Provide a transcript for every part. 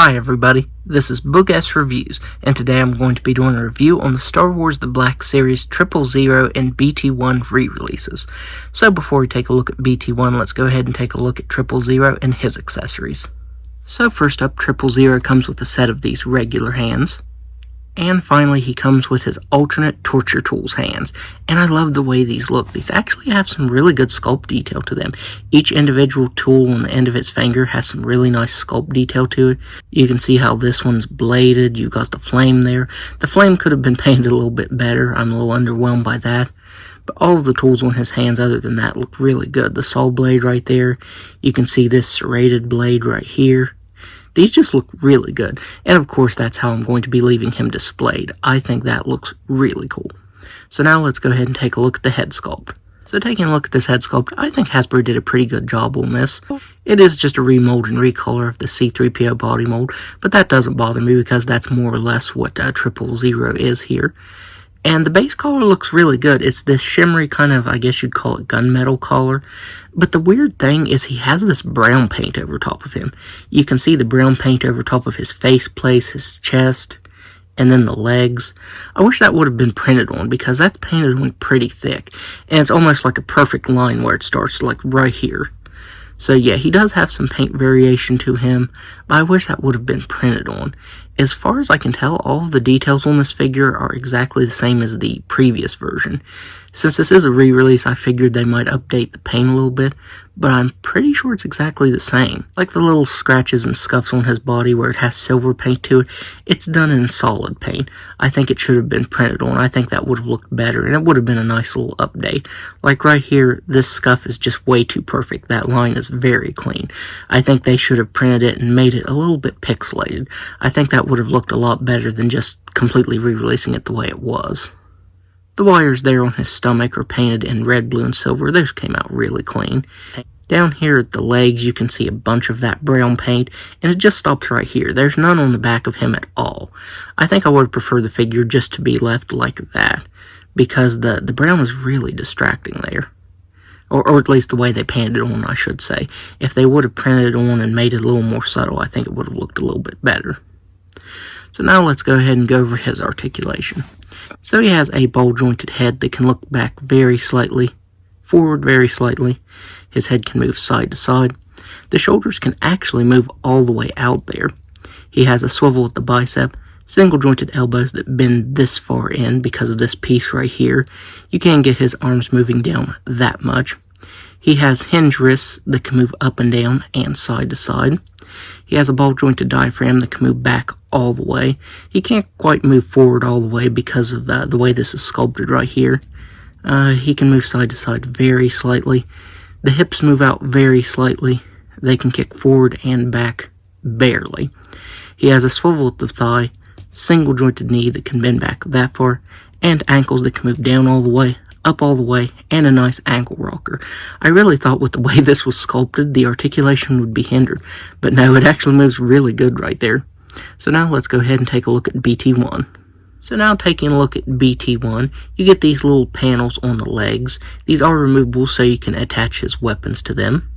Hi everybody, this is Book S Reviews, and today I'm going to be doing a review on the Star Wars The Black Series 000 and BT-1 re-releases. So before we take a look at BT-1, let's go ahead and take a look at 000 and his accessories. So first up, 000 comes with a set of these regular hands. And finally, he comes with his alternate Torture Tools hands. And I love the way these look. These actually have some really good sculpt detail to them. Each individual tool on the end of its finger has some really nice sculpt detail to it. You can see how this one's bladed. You got the flame there. The flame could have been painted a little bit better. I'm a little underwhelmed by that. But all of the tools on his hands other than that look really good. The saw blade right there. You can see this serrated blade right here. These just look really good, and of course that's how I'm going to be leaving him displayed. I think that looks really cool. So now let's go ahead and take a look at the head sculpt. So taking a look at this head sculpt, I think Hasbro did a pretty good job on this. It is just a remold and recolor of the C-3PO body mold, but that doesn't bother me because that's more or less what 000 is here. And the base collar looks really good. It's this shimmery kind of, I guess you'd call it gunmetal collar. But the weird thing is he has this brown paint over top of him. You can see the brown paint over top of his faceplate, his chest, and then the legs. I wish that would have been printed on because that's painted on pretty thick. And it's almost like a perfect line where it starts, like right here. So yeah, he does have some paint variation to him, but I wish that would have been printed on. As far as I can tell, all of the details on this figure are exactly the same as the previous version. Since this is a re-release, I figured they might update the paint a little bit, but I'm pretty sure it's exactly the same. Like the little scratches and scuffs on his body where it has silver paint to it, it's done in solid paint. I think it should have been printed on. I think that would have looked better, and it would have been a nice little update. Like right here, this scuff is just way too perfect. That line is very clean. I think they should have printed it and made it a little bit pixelated. I think that would have looked a lot better than just completely re-releasing it the way it was. The wires there on his stomach are painted in red, blue, and silver. Those came out really clean. Down here at the legs, you can see a bunch of that brown paint, and it just stops right here. There's none on the back of him at all. I think I would prefer the figure just to be left like that, because the brown is really distracting there. Or at least the way they painted it on, I should say. If they would have printed it on and made it a little more subtle, I think it would have looked a little bit better. So now let's go ahead and go over his articulation. So he has a ball-jointed head that can look back very slightly, forward very slightly. His head can move side to side. The shoulders can actually move all the way out there. He has a swivel at the bicep, single-jointed elbows that bend this far in because of this piece right here. You can get his arms moving down that much. He has hinge wrists that can move up and down and side to side. He has a ball-jointed diaphragm that can move back all the way. He can't quite move forward all the way because of the way this is sculpted right here. He can move side to side very slightly. The hips move out very slightly. They can kick forward and back barely. He has a swivel at the thigh, single-jointed knee that can bend back that far, and ankles that can move down all the way, up all the way, and a nice ankle rocker. I really thought with the way this was sculpted, the articulation would be hindered, but no, it actually moves really good right there. So now let's go ahead and take a look at BT-1. So now taking a look at BT-1, you get these little panels on the legs. These are removable so you can attach his weapons to them.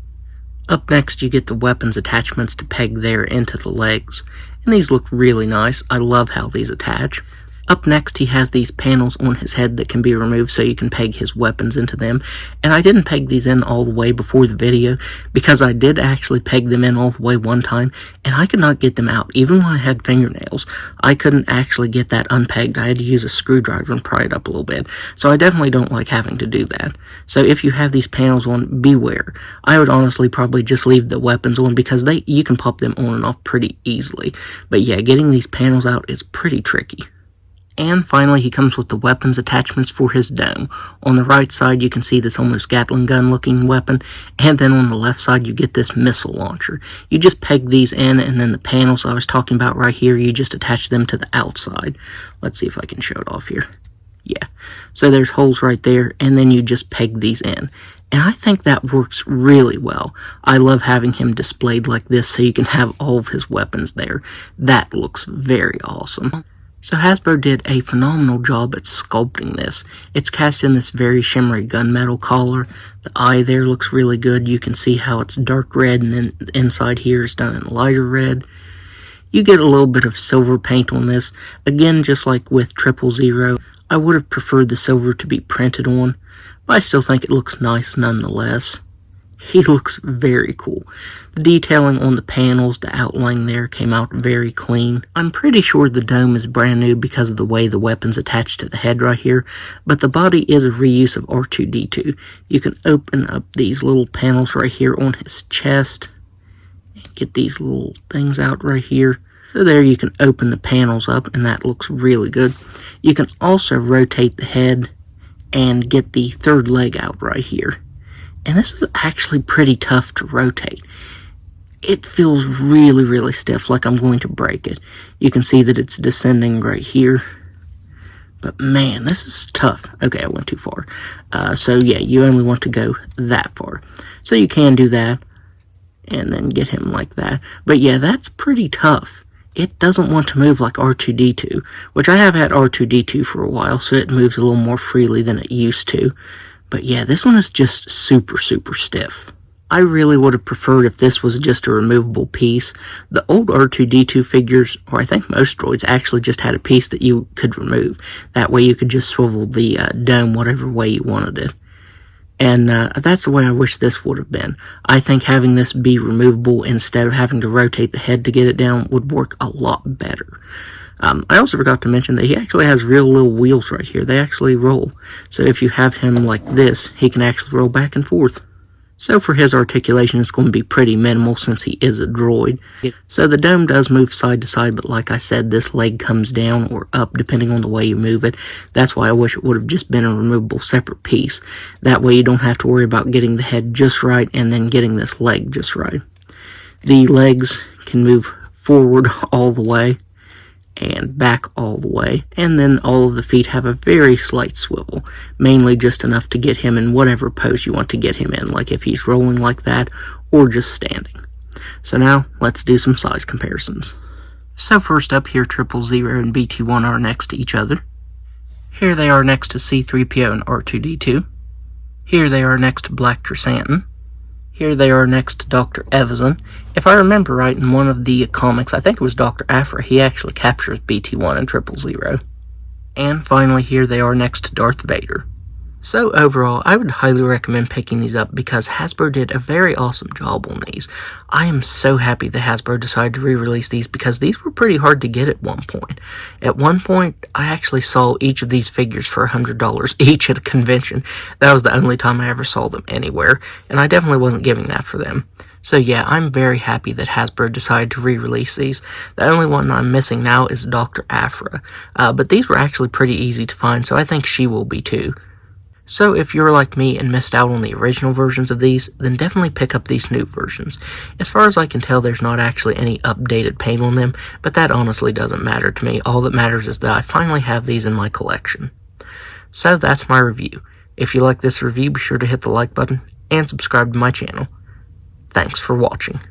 Up next you get the weapons attachments to peg there into the legs, and these look really nice. I love how these attach. Up next, he has these panels on his head that can be removed so you can peg his weapons into them. And I didn't peg these in all the way before the video because I did actually peg them in all the way one time and I could not get them out. Even when I had fingernails, I couldn't actually get that unpegged. I had to use a screwdriver and pry it up a little bit. So I definitely don't like having to do that. So if you have these panels on, beware. I would honestly probably just leave the weapons on because you can pop them on and off pretty easily. But yeah, getting these panels out is pretty tricky. And finally, he comes with the weapons attachments for his dome. On the right side, you can see this almost Gatling gun looking weapon, and then on the left side, you get this missile launcher. You just peg these in, and then the panels I was talking about right here, you just attach them to the outside. Let's see if I can show it off here. Yeah, so there's holes right there, and then you just peg these in. And I think that works really well. I love having him displayed like this so you can have all of his weapons there. That looks very awesome. So Hasbro did a phenomenal job at sculpting this. It's cast in this very shimmery gunmetal collar. The eye there looks really good. You can see how it's dark red and then the inside here is done in lighter red. You get a little bit of silver paint on this. Again, just like with 000, I would have preferred the silver to be printed on, but I still think it looks nice nonetheless. He looks very cool. The detailing on the panels, the outline there came out very clean. I'm pretty sure the dome is brand new because of the way the weapon's attached to the head right here, but the body is a reuse of R2-D2. You can open up these little panels right here on his chest and get these little things out right here. So there you can open the panels up, and that looks really good. You can also rotate the head and get the third leg out right here. And this is actually pretty tough to rotate. It feels really, really stiff, like I'm going to break it. You can see that it's descending right here. But man, this is tough. Okay, I went too far. So yeah, you only want to go that far. So you can do that, and then get him like that. But yeah, that's pretty tough. It doesn't want to move like R2-D2, which I have had R2-D2 for a while, so it moves a little more freely than it used to. But yeah, this one is just super, super stiff. I really would have preferred if this was just a removable piece. The old R2-D2 figures, or I think most droids, actually just had a piece that you could remove. That way you could just swivel the dome whatever way you wanted it. And that's the way I wish this would have been. I think having this be removable instead of having to rotate the head to get it down would work a lot better. I also forgot to mention that he actually has real little wheels right here. They actually roll. So if you have him like this, he can actually roll back and forth. So for his articulation, it's going to be pretty minimal since he is a droid. So the dome does move side to side, but like I said, this leg comes down or up depending on the way you move it. That's why I wish it would have just been a removable separate piece. That way you don't have to worry about getting the head just right and then getting this leg just right. The legs can move forward all the way and back all the way, and then all of the feet have a very slight swivel, mainly just enough to get him in whatever pose you want to get him in, like if he's rolling like that or just standing. So now let's do some size comparisons. So first up here, 000 and BT-1 are next to each other. Here they are next to C-3PO and R2-D2. Here they are next to Black Chrysanthemum. Here they are next to Dr. Evazan. If I remember right, in one of the comics, I think it was Dr. Aphra, he actually captures BT-1 and 000. And finally, here they are next to Darth Vader. So overall, I would highly recommend picking these up because Hasbro did a very awesome job on these. I am so happy that Hasbro decided to re-release these because these were pretty hard to get at one point. At one point, I actually saw each of these figures for $100 each at a convention. That was the only time I ever saw them anywhere, and I definitely wasn't giving that for them. So yeah, I'm very happy that Hasbro decided to re-release these. The only one I'm missing now is Dr. Aphra, but these were actually pretty easy to find, so I think she will be too. So if you're like me and missed out on the original versions of these, then definitely pick up these new versions. As far as I can tell, there's not actually any updated paint on them, but that honestly doesn't matter to me. All that matters is that I finally have these in my collection. So that's my review. If you like this review, be sure to hit the like button and subscribe to my channel. Thanks for watching.